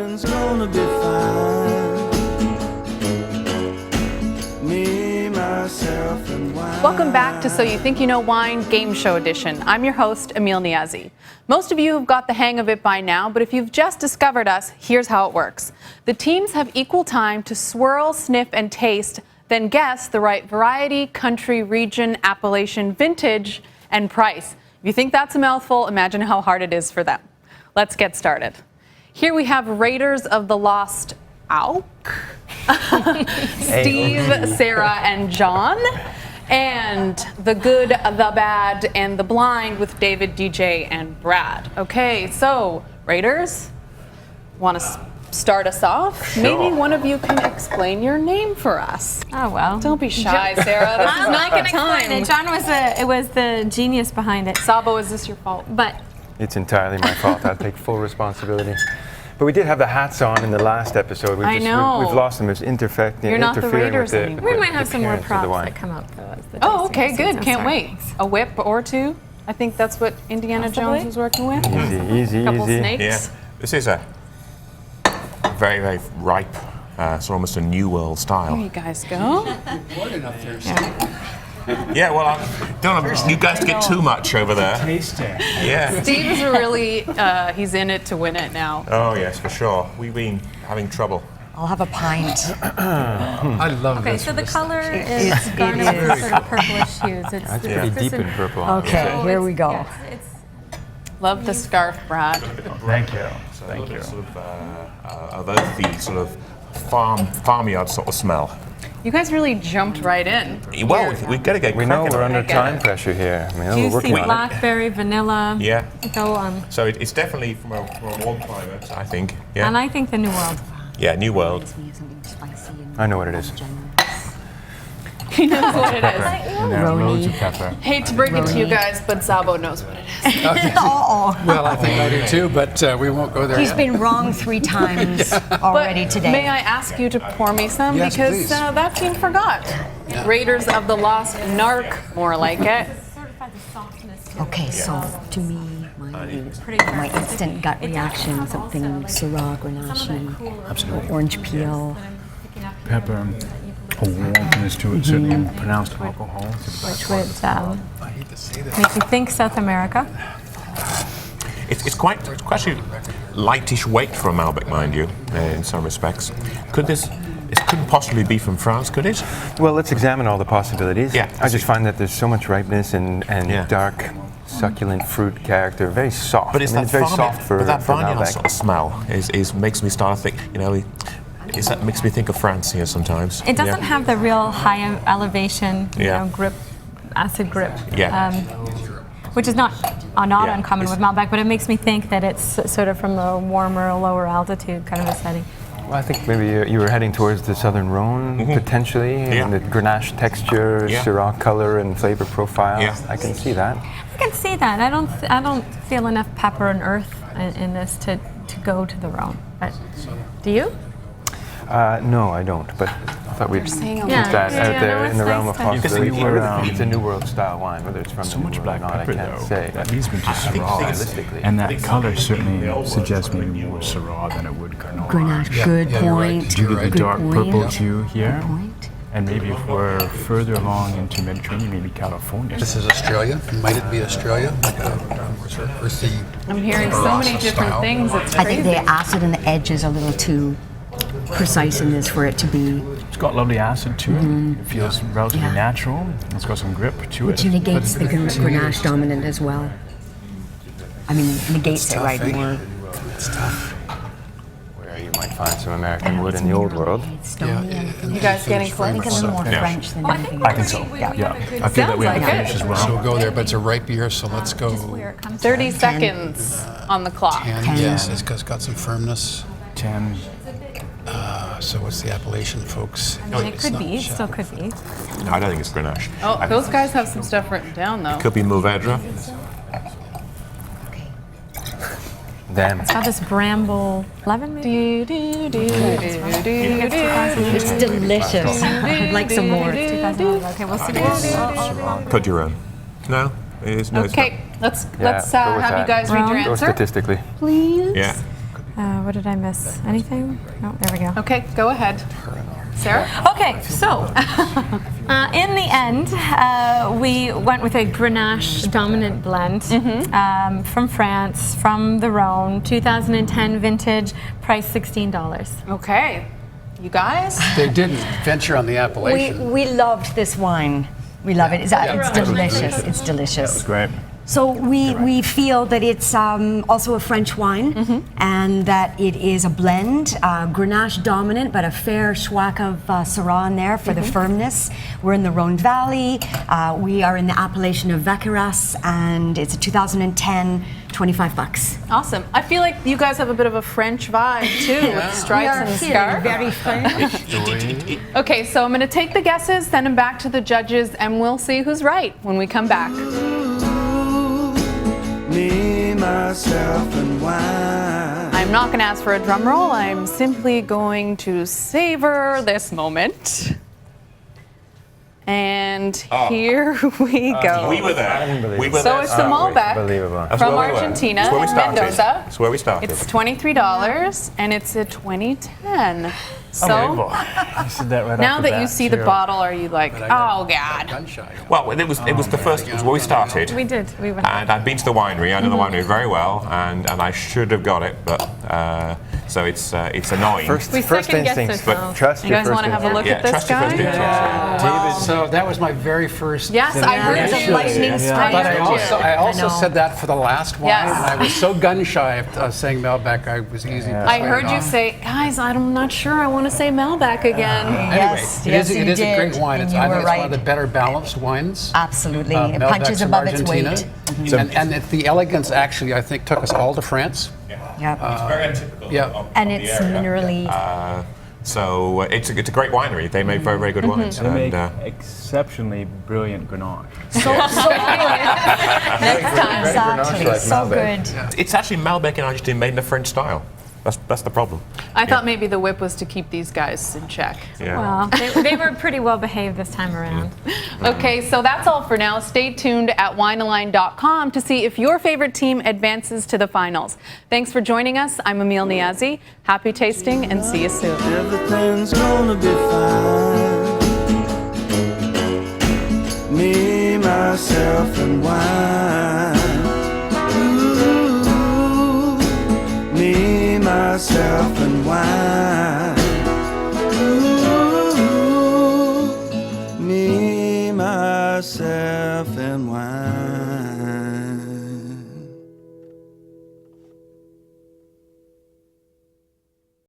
everything's gonna be fine. Me, myself, and wine. Welcome back to So You Think You Know Wine Game Show Edition. I'm your host, Emile Niazi. Most of you have got the hang of it by now, but if you've just discovered us, here's how it works. The teams have equal time to swirl, sniff, and taste, then guess the right variety, country, region, appellation, vintage, and price. If you think that's a mouthful, imagine how hard it is for them. Let's get started. Here we have Raiders of the Lost Auk, Steve, Sara, and John, and the good, the bad, and the blind with David, DJ, and Brad. Okay, so Raiders, want to start us off? Sure. Maybe one of you can explain your name for us. Oh, well. Don't be shy, Sara. This is not the time. John was the genius behind it. Szabo, is this your fault? But It's entirely my fault. I'll take full responsibility. But we did have the hats on in the last episode. I know. We've lost them. It's You're not the interfering Raiders with anymore. we might have some more appearance of the props wine. that come up though. As the Oh, tasting okay, good. proceeds. Can't I'm wait. A whip or two. I think that's what Indiana Possibly. Jones was working with. Easy, Couple easy. snakes. Yeah, this is a very, very ripe, so almost a New World style. There you guys go. Yeah, well, I don't want you guys to get too much over there. Tasting. Yeah. Steve is really, he's in it to win it now. Oh yes, for sure. We've been having trouble. I'll have a pint. I love Okay, this. so the color is garnet with sort of purplish hues. It's That's this pretty deep isn't- in purple. Okay, so here it's- we go. yes, it's Love the scarf, Brad. Thank you. So Thank you. Sort of earthy, sort of farmyard sort of smell. You guys really jumped right in. Well, we've got to get We know cracking we're on under it. get time it. pressure here. I mean, we're juicy working on it. blackberry, vanilla. Yeah. Go on. So it's definitely from a warm climate, I think. Yeah. And I think the New World. Yeah, New World. I know what it is. He knows what it is. And there are loads of pepper. Hate to break it to you guys, but Szabo knows what it is. Well, I think I do too, but we won't go there He's yet. been wrong 3 times already But today. may I ask you to pour me some? Yes, because please. that team forgot. Raiders of the Lost Narc, more like it. Certified the softness. Okay, so to me, Pretty my instant gut reaction, something Syrah, Grenache, orange peel. Pepper, a warmness to it, certainly pronounced alcohol. Which would make you think South America. It's quite actually lightish weight for a Malbec, mind you, in some respects. It couldn't possibly be from France, could it? Well, let's examine all the possibilities. Yeah. I just find that there's so much ripeness and Yeah. dark, succulent fruit character, very soft. But it's I mean, that very farmyard, soft for but that for barnyard Malbec. sort of smell makes me start to think. That makes me think of France here sometimes. It doesn't have the real high elevation, Yeah. grip, acid grip. Yeah. Which is not Yeah. uncommon with Malbec, but it makes me think that it's sort of from a warmer, lower altitude kind of a setting. Well, I think maybe you were heading towards the Southern Rhone, potentially, Yeah. and the Grenache texture, Yeah. Syrah color, and flavor profile. Yeah. I can see that. I can see that. I don't feel enough pepper and earth in this to go to the Rhone. But do you? No, I don't. But I thought we'd saying keep a Yeah. that Yeah, out yeah, there no, in it's the realm nice of to- possibility. We were, It's a New World style wine, whether it's from So the much New black World or not, pepper, I can't though. say. That leads me to think Syrah. stylistically. And that color certainly suggests maybe more Syrah than it would Kearney. Grenache, good yeah, you're right. point. Due to the Good dark point. purple hue here. Good point. And maybe if we're further along into Mediterranean, maybe California. This is Australia. Might it be Australia? Like a more sort of earthy. I'm hearing so many Barossa different style. things. It's I think crazy. the acid and the edge is a little too precise in this for it to be, It's got lovely acid to it. It feels relatively Yeah. natural. It's got some grip to which it. negates the Grenache dominant as well. I mean, negates it, tough, right? eh? More. It's tough. Where you might find some American wood in the old world. Yeah. You guys getting I think a little more Yeah. French than Well, anything I think else. so. Yeah. Yeah. I feel that we have Sounds a like finish it. as well. So we'll go there, but it's a ripe year, so let's go. Where it comes 30 seconds on the clock. 10, yes, it's got some firmness. 10. So what's the appellation, folks? from. I mean, it It's could not be. It Chardonnay. still could be. No, I don't think it's Grenache. Oh, those guys have some stuff written down, though. Could be Mourvedre. Damn. It's got this bramble lemon, maybe. It's delicious. I'd like some more. 2011. Okay, we'll see. Put your own. No, it is no. it's Okay, let's Yeah, go with have you that. guys read your Round. Go answer, statistically. please. not. Yeah. What did I miss? Anything? No, there we go. Okay, go ahead. Sarah? Okay, so in the end, we went with a Grenache dominant blend from France, from the Rhone, 2010 vintage, price $16. Okay. You guys? They didn't venture on the appellation. We loved this wine. We love it. It's delicious. It's delicious. Great. So we feel that it's also a French wine, and that it is a blend, Grenache dominant, but a fair schwack of Syrah in there for the firmness. We're in the Rhone Valley. We are in the appellation of Vacheras, and it's a 2010, $25. Awesome. I feel like you guys have a bit of a French vibe too, with stripes and scarf. Very French. Okay, so I'm going to take the guesses, send them back to the judges, and we'll see who's right when we come back. Me, myself, and wine. I'm not going to ask for a drum roll. I'm simply going to savor this moment. And here we go. We were there. We were So there. it's the Malbec Unbelievable. That's from where we were. Argentina, That's where we started. Mendoza. That's where we started. It's $23, and it's a 2010. So Unbelievable. You said that right now off the that you bat, see the too. bottle, are you like, oh God? Gun shy. Well, it was the first. It was where we started. We did. We went. And I'd been to the winery. I know the winery very well, and I should have got it, but so it's annoying. First We second guessed instincts, ourselves. but trust You your guys first want to have a instinct. look Yeah, at this trust your first guy? instincts. So that was my very first. Yes, I heard It's a you. lightning strike. But I also know. said that for the last wine, Yes. and I was so gun shy of saying Malbec, I was easy. to I sign heard you off. say, guys, I'm not sure I want to say Malbec again. Anyway, Yes, it yes, is, you it is a great did, wine. and It's, you I were think it's one of right. the better balanced wines. Absolutely. It Malbecs punches from above its Argentina. weight. And the elegance actually, I think, took us all to France. Yep. It's very atypical. yeah. of And the it's area. minerally. So it's a great winery. They make very good wines. They make And, exceptionally brilliant Grenache. Next time. Exactly. like So Malbec. good. it's actually Malbec in Argentina made in the French style. That's the problem. I thought maybe the whip was to keep these guys in check. Yeah. Well, they were pretty well behaved this time around. Okay, so that's all for now. Stay tuned at WineAlign.com to see if your favorite team advances to the finals. Thanks for joining us. I'm Emile Niazi. Happy tasting and see you soon. Everything's gonna be fine. Me, myself, and wine. Ooh, me, myself, and wine.